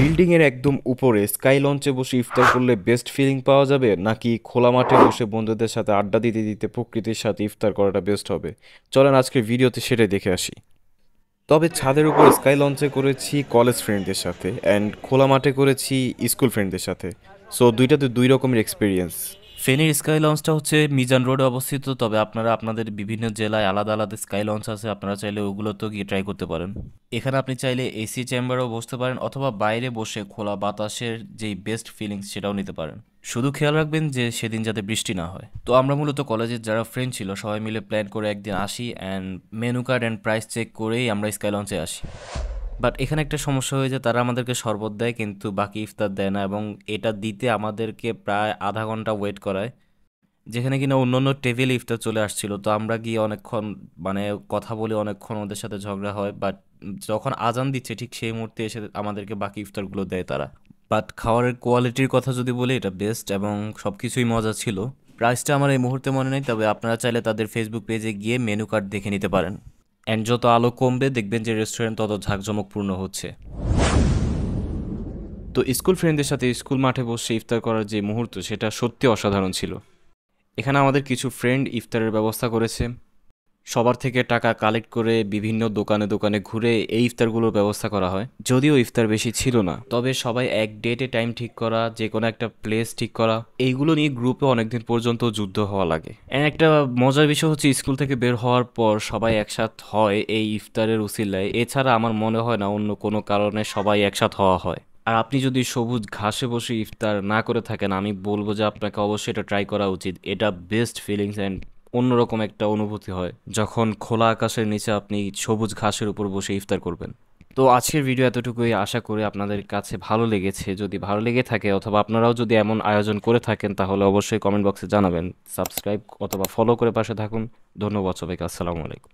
Building এর একদম উপরে স্কাই লঞ্চে বসে ইফতার করলে বেস্ট ফিলিং পাওয়া যাবে, নাকি খোলা মাঠে বসে বন্ধুদের সাথে আড্ডা দিতে দিতে প্রকৃতির সাথে ইফতার করাটা বেস্ট হবে? চলেন আজকের ভিডিওতে সেটাই দেখে আসি। তবে ছাদের উপর স্কাই লঞ্চে করেছি কলেজ ফ্রেন্ডদের সাথে, অ্যান্ড খোলা মাঠে করেছি স্কুল ফ্রেন্ডদের সাথে। সো দুইটাতে দুই রকমের এক্সপিরিয়েন্স। ফেনীর স্কাই লঞ্চটা হচ্ছে মিজান রোডে অবস্থিত। তবে আপনারা আপনাদের বিভিন্ন জেলায় আলাদা আলাদা স্কাই লঞ্চ আছে, আপনারা চাইলে ওগুলোতেও গিয়ে ট্রাই করতে পারেন। এখানে আপনি চাইলে এসি চেম্বারেও বসতে পারেন, অথবা বাইরে বসে খোলা বাতাসের যেই বেস্ট ফিলিংস সেটাও নিতে পারেন। শুধু খেয়াল রাখবেন যে সেদিন যাতে বৃষ্টি না হয়। তো আমরা মূলত কলেজের যারা ফ্রেন্ড ছিল সবাই মিলে প্ল্যান করে একদিন আসি, and menu card and price check করেই আমরা স্কাই লঞ্চে আসি। বাট এখানে একটা সমস্যা হয়ে যায়, তারা আমাদেরকে শরবত দেয় কিন্তু বাকি ইফতার দেয় না, এবং এটা দিতে আমাদেরকে প্রায় আধা ঘন্টা ওয়েট করায়। যেখানে কিনা অন্যান্য টেবিল ইফতার চলে আসছিল, তো আমরা গিয়ে অনেকক্ষণ মানে কথা বলে অনেকক্ষণ ওদের সাথে ঝগড়া হয়। বাট যখন আজান দিচ্ছে ঠিক সেই মুহূর্তে এসে আমাদেরকে বাকি ইফতারগুলো দেয় তারা। বাট খাবারের কোয়ালিটির কথা যদি বলি, এটা বেস্ট এবং সব কিছুই মজা ছিল। প্রাইসটা আমার এই মুহূর্তে মনে নেই, তবে আপনারা চাইলে তাদের ফেসবুক পেজে গিয়ে মেনু কার্ড দেখে নিতে পারেন। অ্যান্ড যত আলো কমবে দেখবেন যে রেস্টুরেন্ট তত ঝাঁকজমকপূর্ণ হচ্ছে। তো স্কুল ফ্রেন্ডদের সাথে স্কুল মাঠে বসে ইফতার করার যে মুহূর্ত, সেটা সত্যি অসাধারণ ছিল। এখানে আমাদের কিছু ফ্রেন্ড ইফতারের ব্যবস্থা করেছে। সবার থেকে টাকা কালেক্ট করে বিভিন্ন দোকানে দোকানে ঘুরে এই ইফতারগুলোর ব্যবস্থা করা হয়। যদিও ইফতার বেশি ছিল না, তবে সবাই এক ডেটে টাইম ঠিক করা, যে কোনো একটা প্লেস ঠিক করা, এইগুলো নিয়ে গ্রুপে অনেকদিন পর্যন্ত যুদ্ধ হওয়া লাগে। এন্ড একটা মজার বিষয় হচ্ছে, স্কুল থেকে বের হওয়ার পর সবাই একসাথ হয় এই ইফতারের উসিলায়। এছাড়া আমার মনে হয় না অন্য কোনো কারণে সবাই একসাথ হওয়া হয়। আর আপনি যদি সবুজ ঘাসে বসে ইফতার না করে থাকেন, আমি বলবো যে আপনাকে অবশ্যই এটা ট্রাই করা উচিত। এটা বেস্ট ফিলিংস অ্যান্ড অন্যরকম একটা অনুভূতি হয় যখন খোলা আকাশের নিচে আপনি সবুজ ঘাসের উপর বসে ইফতার করবেন। তো আজকের ভিডিও এতটুকুই, আশা করি আপনাদের কাছে ভালো লেগেছে। যদি ভালো লেগে থাকে অথবা আপনারাও যদি এমন আয়োজন করে থাকেন, তাহলে অবশ্যই কমেন্ট বক্সে জানাবেন। সাবস্ক্রাইব অথবা ফলো করে পাশে থাকুন। ধন্যবাদ সবাইকে। আসসালামু আলাইকুম।